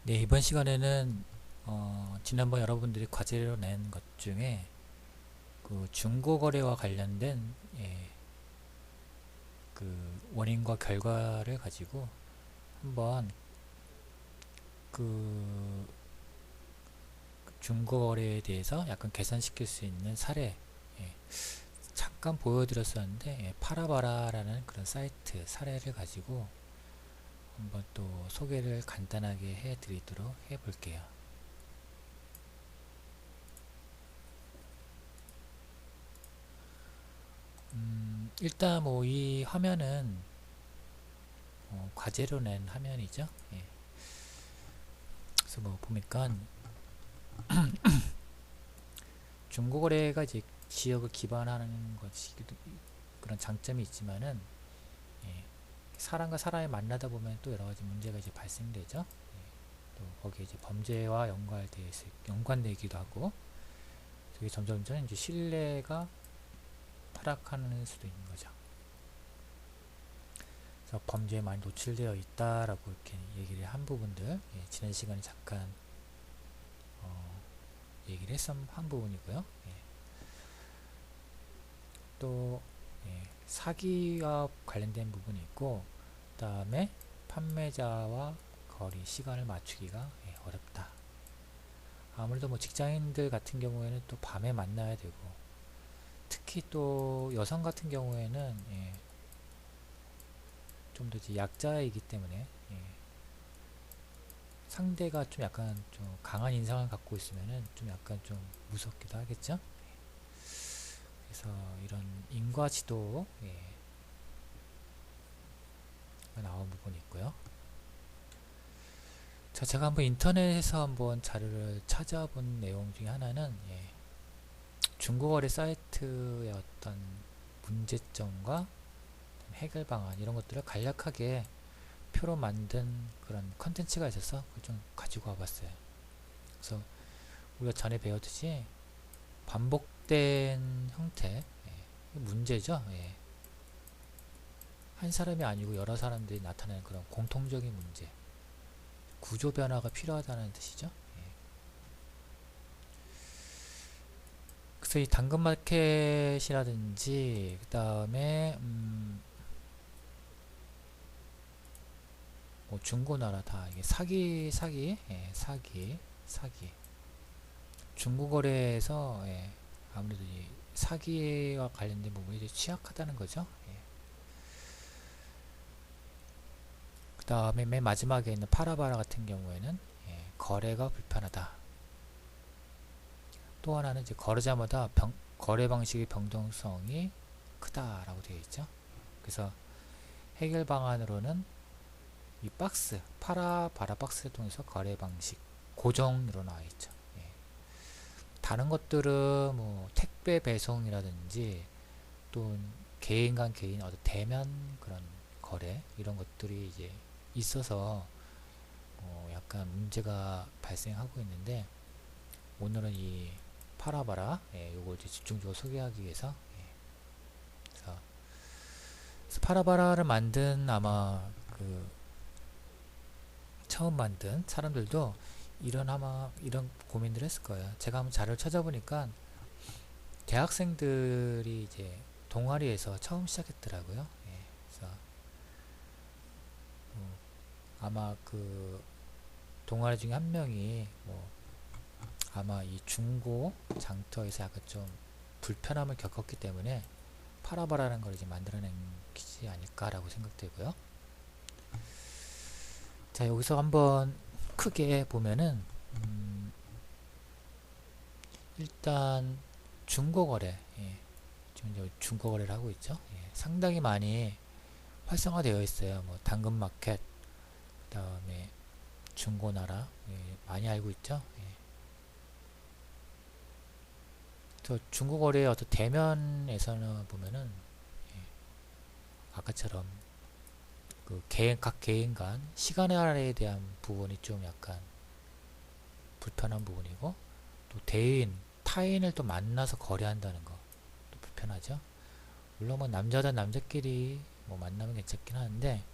네, 이번 시간에는 지난번 여러분들이 과제로 낸 것 중에 그 중고거래와 관련된 그 원인과 결과를 가지고 한번 그 중고거래에 대해서 약간 개선시킬 수 있는 사례 잠깐 보여드렸었는데 파라바라라는 그런 사이트 사례를 가지고 한번 또 소개를 간단하게 해드리도록 해볼게요. 일단 뭐 이 화면은 과제로 낸 화면이죠. 그래서 뭐 보니까 중고거래가 이제 지역을 기반하는 것이 그런 장점이 있지만은 사람과 사람이 만나다 보면 또 여러 가지 문제가 이제 발생되죠. 또 거기에 이제 범죄와 연관되기도 하고, 그게 점점점 이제 신뢰가 타락하는 수도 있는 거죠. 그래서 범죄에 많이 노출되어 있다라고 이렇게 얘기를 한 부분들, 지난 시간에 잠깐 얘기를 한 부분이고요. 또 사기와 관련된 부분이 있고, 그 다음에 판매자와 거리 시간을 맞추기가 어렵다. 아무래도 뭐 직장인들 같은 경우에는 또 밤에 만나야 되고, 특히 또 여성 같은 경우에는 좀 더 약자이기 때문에 상대가 좀 약간 좀 강한 인상을 갖고 있으면은 좀 약간 좀 무섭기도 하겠죠. 그래서 이런 인과지도 나온 부분이 있고요. 자, 제가 한번 인터넷에서 한번 자료를 찾아본 내용 중에 하나는 중고거래 사이트의 어떤 문제점과 해결 방안 이런 것들을 간략하게 표로 만든 그런 컨텐츠가 있어서 그걸 좀 가지고 와봤어요. 그래서 우리가 전에 배웠듯이 반복된 형태 문제죠. 한 사람이 아니고 여러 사람들이 나타내는 그런 공통적인 문제, 구조 변화가 필요하다는 뜻이죠. 그래서 이 당근마켓이라든지 그 다음에 뭐 중고나라 다 이게 사기 중고거래에서 아무래도 이 사기와 관련된 부분이 취약하다는 거죠. 그 다음에 맨 마지막에 있는 파라바라 같은 경우에는 거래가 불편하다. 또 하나는 이제 거래자마다 거래 방식의 변동성이 크다라고 되어 있죠. 그래서 해결 방안으로는 이 파라바라 박스를 통해서 거래 방식 고정으로 나와 있죠. 다른 것들은 뭐 택배 배송이라든지 또 개인 간 개인 대면 그런 거래 이런 것들이 이제 있어서 약간 문제가 발생하고 있는데, 오늘은 이 파라바라 요걸 이제 집중적으로 소개하기 위해서 그래서 파라바라를 만든 아마 그 처음 만든 사람들도 이런 고민들 했을 거예요. 제가 한번 자료를 찾아보니까 대학생들이 이제 동아리에서 처음 시작했더라고요. 그래서 아마 그 동아리 중에 한 명이 아마 이 중고 장터에서 약간 좀 불편함을 겪었기 때문에 파라바라는 걸 이제 만들어낸 기지 아닐까라고 생각되고요. 자, 여기서 한번 크게 보면은 일단 중고거래, 지금 이제 중고거래를 하고 있죠. 상당히 많이 활성화되어 있어요. 뭐 당근마켓, 그다음에 중고나라 많이 알고 있죠. 저 중고거래의 어떤 대면에서는 보면은 아까처럼 그 각 개인 간 시간에 대한 부분이 좀 약간 불편한 부분이고, 또 타인을 또 만나서 거래한다는 거 또 불편하죠. 물론 뭐 남자든 남자끼리 뭐 만나면 괜찮긴 하는데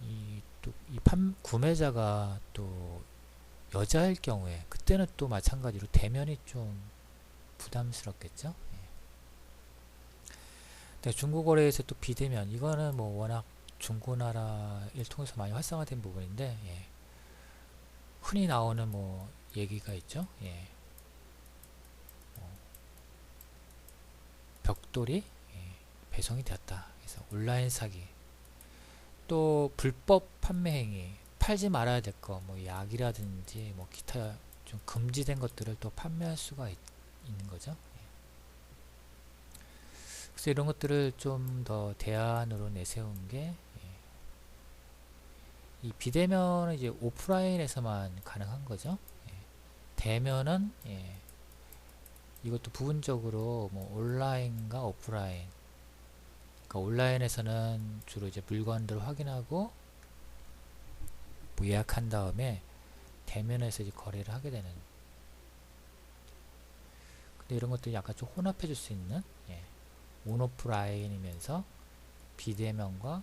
이 또 이 구매자가 또 여자일 경우에 그때는 또 마찬가지로 대면이 좀 부담스럽겠죠. 예. 근데 중고거래에서 또 비대면 이거는 뭐 워낙 중고나라를 통해서 많이 활성화된 부분인데 예. 흔히 나오는 뭐 얘기가 있죠. 예. 벽돌이 배송이 되었다. 그래서 온라인 사기, 또 불법 판매 행위, 팔지 말아야 될 거, 뭐 약이라든지 뭐 기타 좀 금지된 것들을 또 판매할 수가 있는 거죠. 그래서 이런 것들을 좀 더 대안으로 내세운 게 이 비대면은 이제 오프라인에서만 가능한 거죠. 대면은 이것도 부분적으로 뭐 온라인과 오프라인. 그러니까 온라인에서는 주로 이제 물건들을 확인하고 뭐 예약한 다음에 대면에서 이제 거래를 하게 되는. 근데 이런 것들이 약간 좀 혼합해 줄 수 있는 온오프라인이면서 비대면과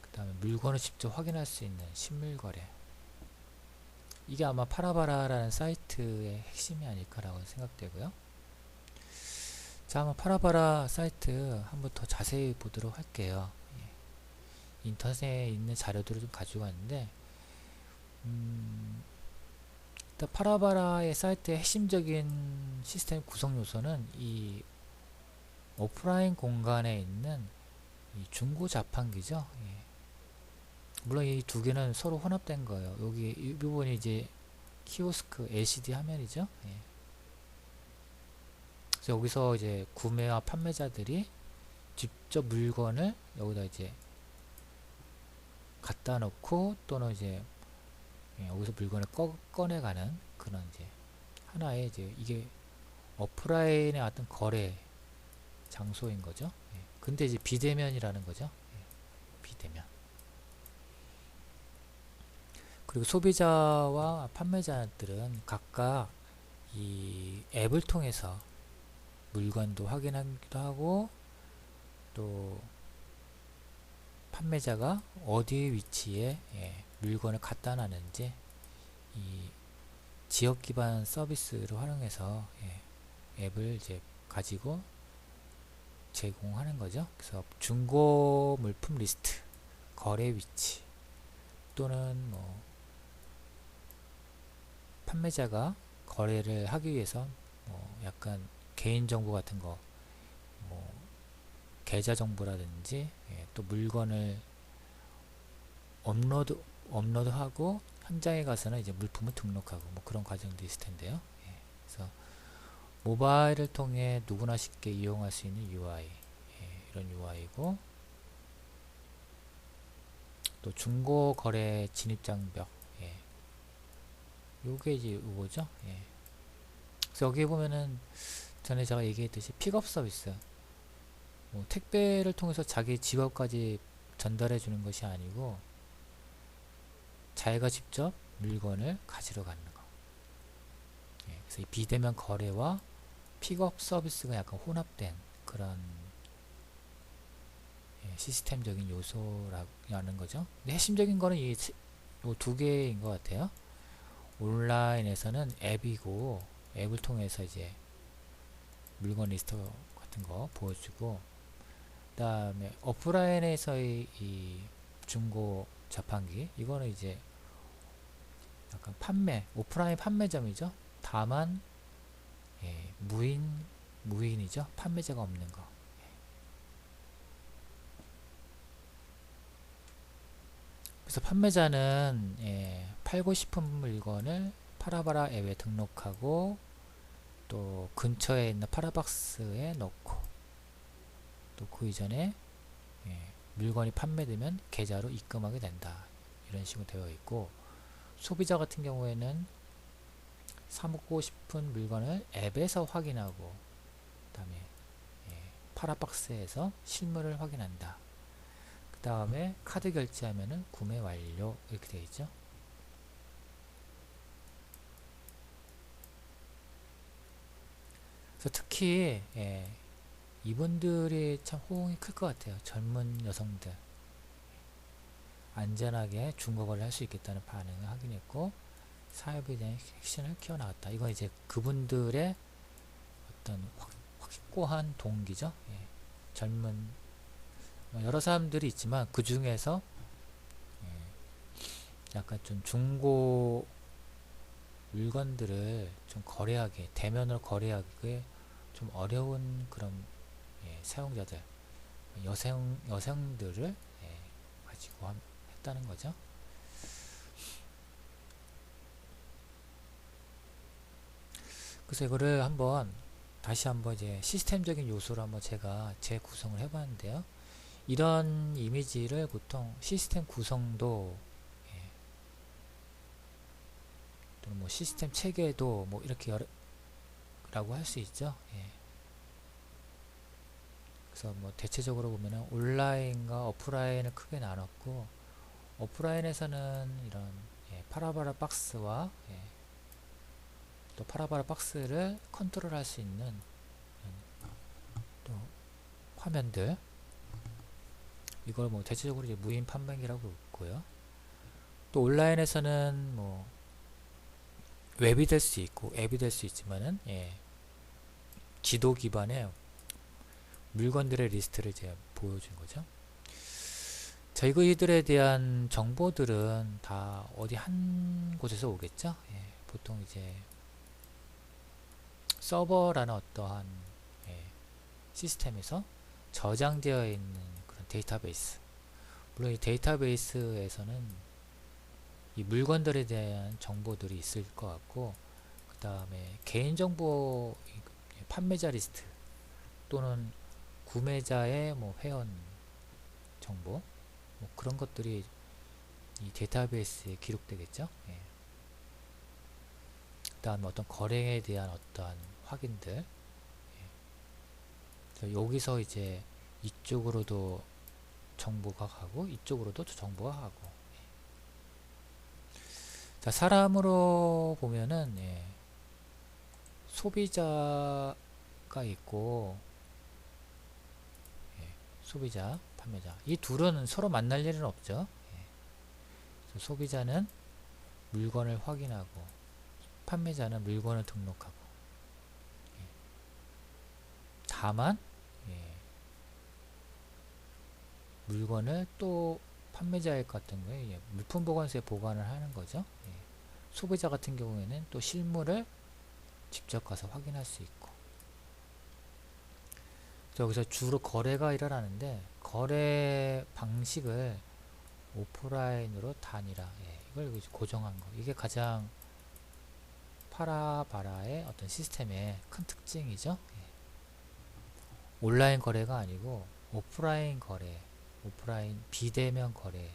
그 다음에 물건을 직접 확인할 수 있는 신물거래. 이게 아마 파라바라라는 사이트의 핵심이 아닐까라고 생각되고요. 자, 한번 파라바라 사이트 한번 더 자세히 보도록 할게요. 인터넷에 있는 자료들을 좀 가지고 왔는데 일단 파라바라의 사이트의 핵심적인 시스템 구성 요소는 이 오프라인 공간에 있는 이 중고 자판기죠. 물론 이 두 개는 서로 혼합된 거예요. 여기 이 부분이 이제 키오스크 LCD 화면이죠. 그래서 여기서 이제 구매와 판매자들이 직접 물건을 여기다 이제 갖다 놓고 또는 이제 여기서 물건을 꺼내가는 그런 이제 하나의 이제 이게 오프라인의 어떤 거래 장소인 거죠. 근데 이제 비대면이라는 거죠. 비대면. 그리고 소비자와 판매자들은 각각 이 앱을 통해서 물건도 확인하기도 하고 또 판매자가 어디 위치에 물건을 갖다 놨는지 이 지역 기반 서비스를 활용해서 앱을 이제 가지고 제공하는 거죠. 그래서 중고 물품 리스트, 거래 위치 또는 뭐 판매자가 거래를 하기 위해서 뭐 약간 개인정보 같은 거, 뭐 계좌 정보라든지 또 물건을 업로드하고 현장에 가서는 이제 물품을 등록하고 뭐 그런 과정도 있을 텐데요. 그래서 모바일을 통해 누구나 쉽게 이용할 수 있는 UI, 이런 UI고 또 중고 거래 진입 장벽, 요게 이제 이거죠. 그래서 여기 보면은 전에 제가 얘기했듯이 픽업 서비스, 뭐 택배를 통해서 자기 집 앞까지 전달해 주는 것이 아니고 자기가 직접 물건을 가지러 가는 거. 그래서 이 비대면 거래와 픽업 서비스가 약간 혼합된 그런 시스템적인 요소라는 거죠. 근데 핵심적인 거는 이 두 개인 것 같아요. 온라인에서는 앱이고 앱을 통해서 이제 물건 리스트 같은 거 보여주고, 그 다음에 오프라인에서의 이 중고 자판기, 이거는 이제 약간 오프라인 판매점이죠. 다만 무인이죠. 판매자가 없는 거. 그래서 판매자는 팔고 싶은 물건을 파라바라 앱에 등록하고 또 근처에 있는 파라박스에 넣고 또 그 이전에 물건이 판매되면 계좌로 입금하게 된다. 이런 식으로 되어 있고, 소비자 같은 경우에는 사먹고 싶은 물건을 앱에서 확인하고 그 다음에 파라박스에서 실물을 확인한다. 그 다음에 카드 결제하면은 구매 완료, 이렇게 되어 있죠. 그래서 특히 이분들이 참 호응이 클 것 같아요. 젊은 여성들. 안전하게 중고거래를 할 수 있겠다는 반응을 확인했고 사업에 대한 핵심을 키워나갔다. 이건 이제 그분들의 어떤 확고한 동기죠. 예. 젊은 여러 사람들이 있지만 그 중에서 약간 좀 중고 물건들을 좀 거래하기, 대면으로 거래하기 좀 어려운 그런 사용자들, 여성들을 가지고 했다는 거죠. 그래서 이거를 다시 한번 이제 시스템적인 요소로 한번 제가 재구성을 해봤는데요. 이런 이미지를 보통 시스템 구성도 또는 뭐 시스템 체계도 뭐 이렇게 라고 할 수 있죠. 그래서 뭐 대체적으로 보면은 온라인과 오프라인을 크게 나눴고, 오프라인에서는 이런 파라바라 박스와 또 파라바라 박스를 컨트롤할 수 있는 또 화면들, 이걸 뭐 대체적으로 이제 무인 판매기라고 있고요. 또 온라인에서는 뭐 웹이 될 수 있고 앱이 될 수 있지만은 지도 기반의 물건들의 리스트를 이제 보여준 거죠. 자, 이들에 대한 정보들은 다 어디 한 곳에서 오겠죠. 보통 이제 서버라는 어떠한 시스템에서 저장되어 있는 그런 데이터베이스. 물론 이 데이터베이스에서는 이 물건들에 대한 정보들이 있을 것 같고, 그 다음에 개인정보 판매자 리스트 또는 구매자의 뭐 회원 정보, 뭐 그런 것들이 이 데이터베이스에 기록되겠죠. 그 다음에 어떤 거래에 대한 어떠한 확인들, 여기서 이제 이쪽으로도 정보가 가고 이쪽으로도 정보가 가고. 자, 사람으로 보면은 소비자가 있고 소비자, 판매자, 이 둘은 서로 만날 일은 없죠. 그래서 소비자는 물건을 확인하고 판매자는 물건을 등록하고. 다만 물건을 또 판매자의 같은 경우에 물품 보관소에 보관을 하는 거죠. 소비자 같은 경우에는 또 실물을 직접 가서 확인할 수 있고. 여기서 주로 거래가 일어나는데, 거래 방식을 오프라인으로 단일화, 이걸 고정한 거, 이게 가장 파라바라의 어떤 시스템의 큰 특징이죠. 온라인 거래가 아니고 오프라인 거래, 오프라인 비대면 거래,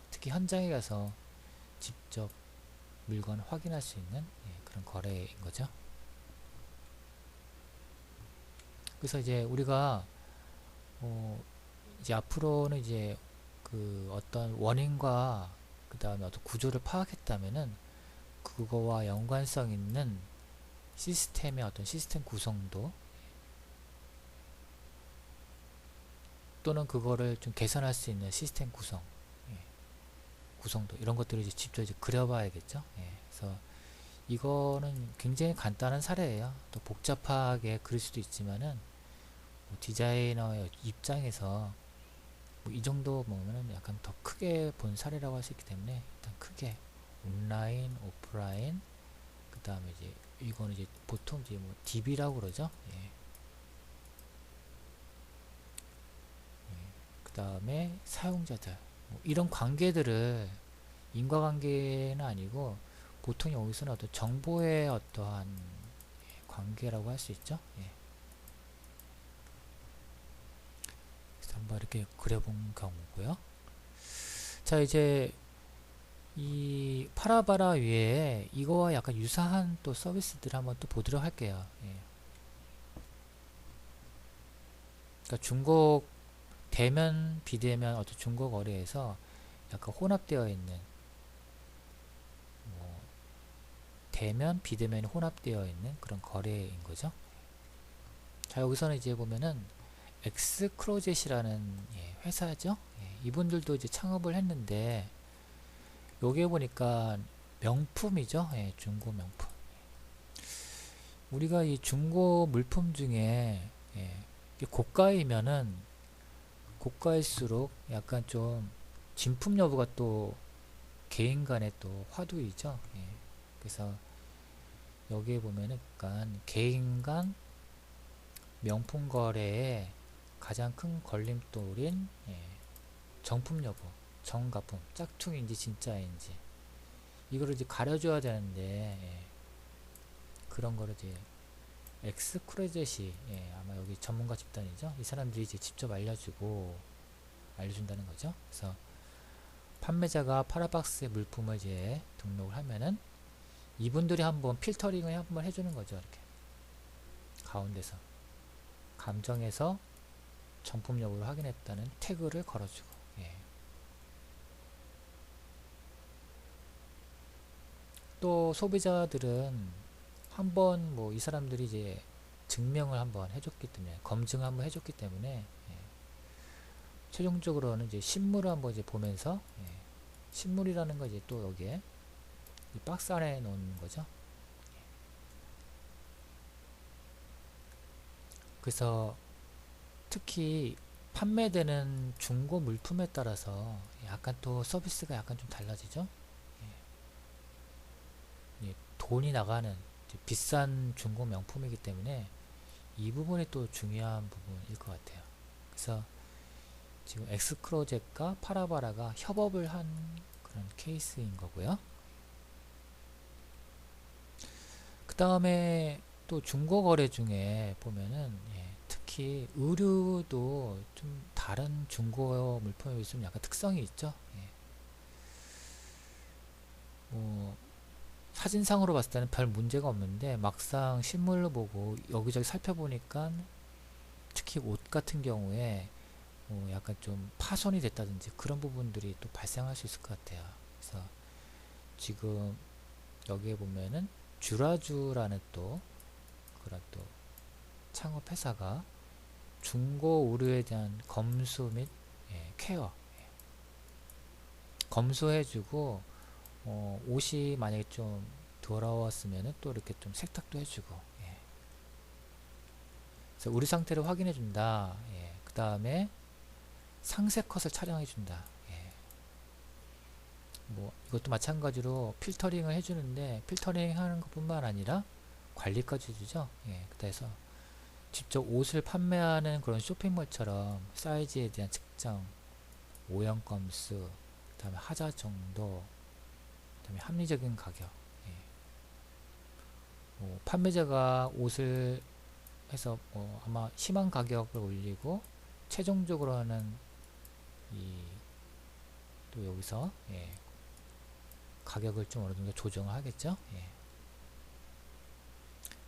특히 현장에 가서 직접 물건을 확인할 수 있는 그런 거래인 거죠. 그래서 이제 우리가 이제 앞으로는 이제 그 어떤 원인과 그 다음에 어떤 구조를 파악했다면은 그거와 연관성 있는 시스템의 어떤 시스템 구성도 또는 그거를 좀 개선할 수 있는 시스템 구성도 이런 것들을 이제 직접 이제 그려봐야겠죠. 그래서 이거는 굉장히 간단한 사례예요. 또 복잡하게 그릴 수도 있지만은 뭐 디자이너의 입장에서 뭐 이 정도 보면은 약간 더 크게 본 사례라고 할 수 있기 때문에 일단 크게 온라인, 오프라인, 그 다음에 이제 이거는 이제 보통 이제 뭐 DB라고 그러죠. 그 다음에 사용자들, 뭐 이런 관계들을 인과관계는 아니고 보통 여기서는 어떤 정보의 어떠한 관계라고 할 수 있죠. 그래서 한번 이렇게 그려본 경우고요. 자, 이제 이 파라바라 위에 이거와 약간 유사한 또 서비스들을 한번 또 보도록 할게요. 그러니까 중고 대면, 비대면 어떤 중고 거래에서 약간 혼합되어 있는 뭐 대면, 비대면이 혼합되어 있는 그런 거래인 거죠. 자, 여기서는 이제 보면은 엑스크로젯이라는 회사죠. 이분들도 이제 창업을 했는데 여기에 보니까 명품이죠. 중고 명품. 우리가 이 중고 물품 중에 이게 고가이면은 고가일수록 약간 좀 진품 여부가 또 개인 간의 또 화두이죠. 그래서 여기에 보면은 약간 개인 간 명품 거래의 가장 큰 걸림돌인 정품 여부, 정가품, 짝퉁인지 진짜인지 이거를 이제 가려줘야 되는데 그런 거를 이제 엑스크로젯이 아마 여기 전문가 집단이죠. 이 사람들이 이제 직접 알려준다는 거죠. 그래서 판매자가 파라박스의 물품을 이제 등록을 하면은 이분들이 한번 필터링을 한번 해주는 거죠. 이렇게 가운데서 감정에서 정품 여부를 확인했다는 태그를 걸어주고 또 소비자들은 한번 뭐 이 사람들이 이제 증명을 한번 해줬기 때문에 검증을 한번 해줬기 때문에 최종적으로는 이제 신물을 한번 이제 보면서 신물이라는 거 이제 또 여기에 이 박스 안에 놓는 거죠. 그래서 특히 판매되는 중고 물품에 따라서 약간 또 서비스가 약간 좀 달라지죠. 돈이 나가는 비싼 중고 명품이기 때문에 이 부분이 또 중요한 부분일 것 같아요. 그래서 지금 엑스크로젯과 파라바라가 협업을 한 그런 케이스인 거고요. 그 다음에 또 중고 거래 중에 보면은 특히 의류도 좀 다른 중고 물품에 좀 약간 특성이 있죠. 뭐 사진상으로 봤을 때는 별 문제가 없는데 막상 실물로 보고 여기저기 살펴보니까 특히 옷 같은 경우에 약간 좀 파손이 됐다든지 그런 부분들이 또 발생할 수 있을 것 같아요. 그래서 지금 여기에 보면은 쥬라주라는 또 그런 또 창업 회사가 중고 의류에 대한 검수 및 케어 검수해주고 옷이 만약에 좀 더러웠으면 또 이렇게 좀 세탁도 해주고 그래서 우리 상태를 확인해준다. 그 다음에 상세 컷을 촬영해준다. 뭐 이것도 마찬가지로 필터링을 해주는데 필터링 하는 것 뿐만 아니라 관리까지 해주죠. 그래서 직접 옷을 판매하는 그런 쇼핑몰처럼 사이즈에 대한 측정, 오형 건수, 그 다음에 하자 정도, 그 다음에 합리적인 가격. 판매자가 옷을 해서 아마 심한 가격을 올리고 최종적으로는 또 여기서 가격을 좀 어느 정도 조정을 하겠죠.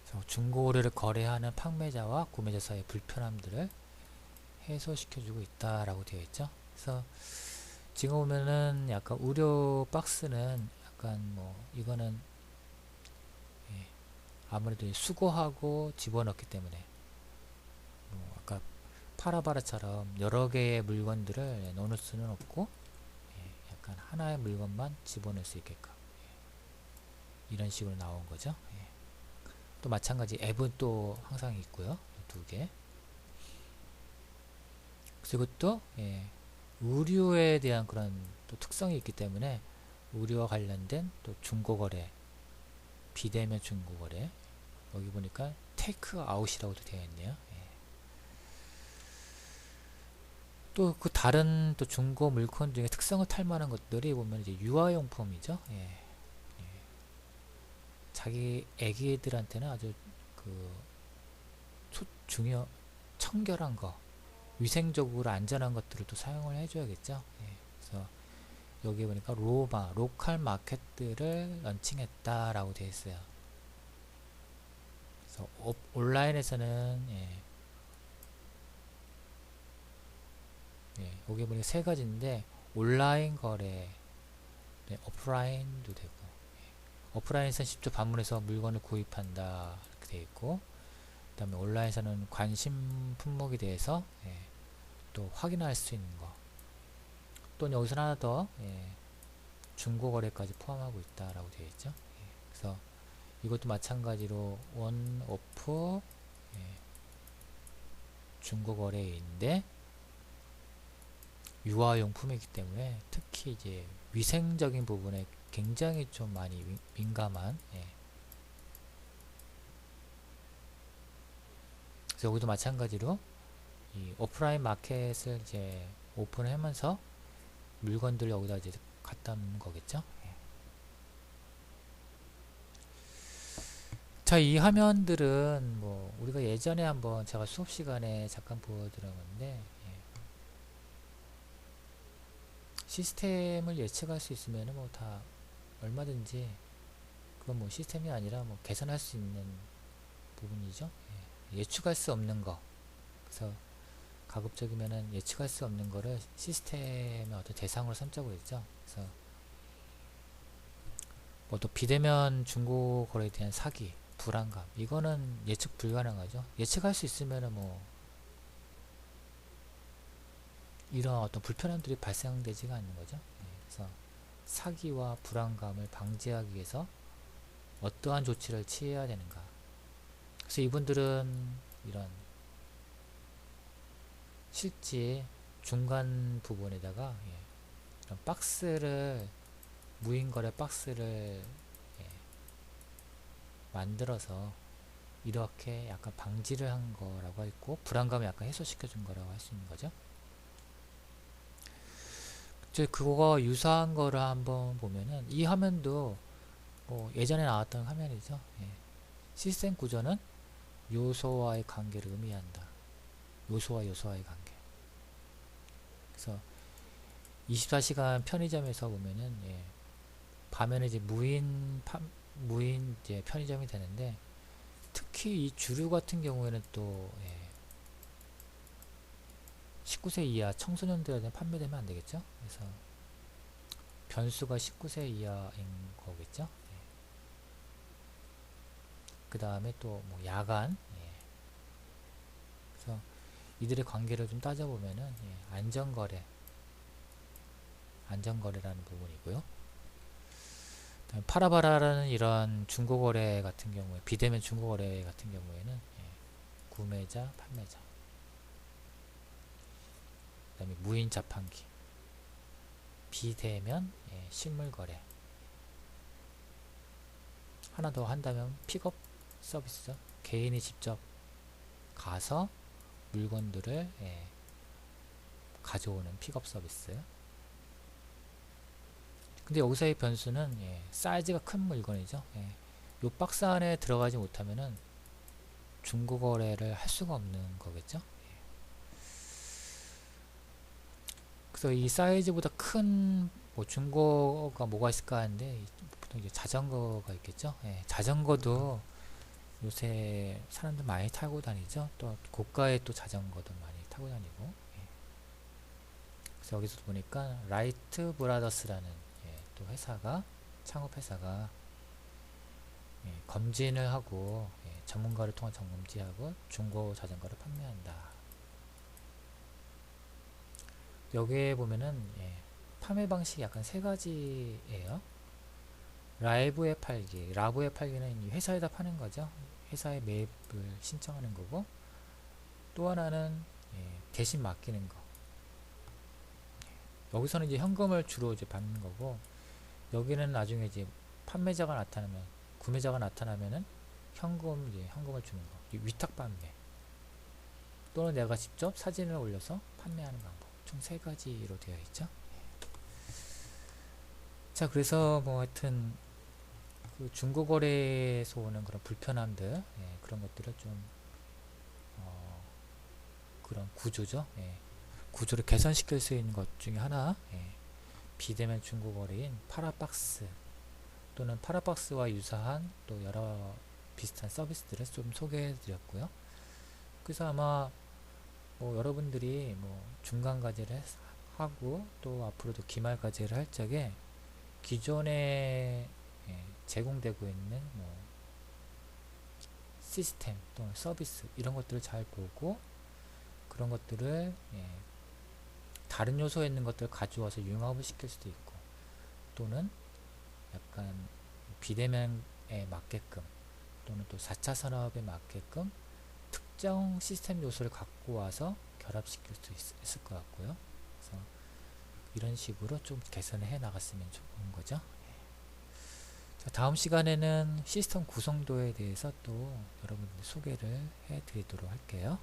그래서 중고의류를 거래하는 판매자와 구매자 사이의 불편함들을 해소시켜주고 있다라고 되어 있죠. 그래서 지금 보면은 약간 의료 박스는 약간 뭐 이거는 아무래도 수거하고 집어넣기 때문에 아까 파라바라처럼 여러 개의 물건들을 넣을 수는 없고 약간 하나의 물건만 집어넣을 수 있게끔 이런 식으로 나온 거죠. 또 마찬가지 앱은 또 항상 있고요. 두 개. 그리고 또 의류에 대한 그런 또 특성이 있기 때문에 의류와 관련된 또 중고거래, 비대면 중고거래 여기 보니까 테이크 아웃이라고도 되어 있네요. 또 그 다른 또 중고 물건 중에 특성을 탈 만한 것들이 보면 이제 유아용품이죠. 자기 애기들한테는 아주 그 청결한 거, 위생적으로 안전한 것들을 또 사용을 해줘야겠죠. 그래서 여기 보니까 로컬 마켓들을 런칭했다라고 되어 있어요. 그래서 온라인에서는 여기 보니까 세 가지인데 온라인 거래, 오프라인도 되고 오프라인에서는 직접 방문해서 물건을 구입한다 이렇게 되어 있고 그 다음에 온라인에서는 관심 품목에 대해서 또 확인할 수 있는 거. 또 여기서 하나 더 중고거래까지 포함하고 있다라고 되어 있죠. 그래서 이것도 마찬가지로 원, 오프 중고거래인데 유아용품이기 때문에 특히 이제 위생적인 부분에 굉장히 좀 많이 민감한 그래서 여기도 마찬가지로 이 오프라인 마켓을 이제 오픈하면서 물건들을 여기다 이제 갖다 놓는 거겠죠. 자, 이 화면들은 뭐 우리가 예전에 한번 제가 수업 시간에 잠깐 보여드린 건데 시스템을 예측할 수 있으면 뭐 다 얼마든지 그건 뭐 시스템이 아니라 뭐 계산할 수 있는 부분이죠. 예측할 수 없는 거. 그래서 가급적이면은 예측할 수 없는 거를 시스템의 어떤 대상으로 삼자고 했죠. 그래서 뭐 또 비대면 중고 거래에 대한 사기, 불안감 이거는 예측 불가능하죠. 예측할 수 있으면은 뭐 이런 어떤 불편함들이 발생되지가 않는 거죠. 그래서 사기와 불안감을 방지하기 위해서 어떠한 조치를 취해야 되는가. 그래서 이분들은 이런 실제 중간 부분에다가 이런 박스를 무인거래 박스를 만들어서 이렇게 약간 방지를 한 거라고 했고 불안감을 약간 해소시켜 준 거라고 할 수 있는 거죠. 이제 그거가 유사한 거를 한번 보면은 이 화면도 뭐 예전에 나왔던 화면이죠. 시스템 구조는 요소와의 관계를 의미한다. 요소와 요소와의 관계. 그래서 24시간 편의점에서 보면은 밤에는 이제 무인 이제 편의점이 되는데 특히 이 주류 같은 경우에는 또 19세 이하 청소년들한테 판매되면 안 되겠죠. 그래서 변수가 19세 이하인 거겠죠. 그 다음에 또 뭐 야간. 그래서 이들의 관계를 좀 따져보면은 안전거래라는 부분이고요. 파라바라라는 이런 중고거래 같은 경우에 비대면 중고거래 같은 경우에는 구매자, 판매자, 그 다음에 무인 자판기, 비대면 실물거래. 하나 더 한다면 픽업 서비스죠. 개인이 직접 가서 물건들을 가져오는 픽업 서비스. 근데 여기서의 변수는 사이즈가 큰 물건이죠. 요 박스 안에 들어가지 못하면은 중고거래를 할 수가 없는 거겠죠. 그래서 이 사이즈보다 큰 뭐 중고가 뭐가 있을까 하는데 보통 이제 자전거가 있겠죠. 자전거도 요새 사람들 많이 타고 다니죠. 또 고가의 또 자전거도 많이 타고 다니고. 그래서 여기서 보니까 라이트 브라더스라는 또 회사가 창업 회사가 검진을 하고 전문가를 통한 점검지하고 중고 자전거를 판매한다. 여기에 보면은 판매 방식이 약간 세 가지예요. 라이브에 팔기, 라브에 팔기는 이 회사에다 파는 거죠. 회사에 매입을 신청하는 거고, 또 하나는 대신 맡기는 거. 여기서는 이제 현금을 주로 이제 받는 거고, 여기는 나중에 이제 판매자가 나타나면, 구매자가 나타나면은 현금을 주는 거. 위탁 판매. 또는 내가 직접 사진을 올려서 판매하는 방법. 총 세 가지로 되어 있죠. 자, 그래서 뭐 하여튼 그 중고거래에서 오는 그런 불편함들, 그런 것들을 좀 그런 구조죠. 구조를 개선시킬 수 있는 것 중에 하나, 비대면 중고거래인 파라박스 또는 파라박스와 유사한 또 여러 비슷한 서비스들을 좀 소개해 드렸고요. 그래서 아마 뭐 여러분들이 뭐 중간과제를 하고 또 앞으로도 기말과제를 할 적에 기존에 제공되고 있는 뭐 시스템 또는 서비스 이런 것들을 잘 보고 그런 것들을 다른 요소에 있는 것들을 가져와서 융합을 시킬 수도 있고 또는 약간 비대면에 맞게끔 또는 또 4차 산업에 맞게끔 특정 시스템 요소를 갖고 와서 결합시킬 수도 있을 것 같고요. 그래서 이런 식으로 좀 개선을 해 나갔으면 좋은 거죠. 자, 다음 시간에는 시스템 구성도에 대해서 또 여러분들 소개를 해 드리도록 할게요.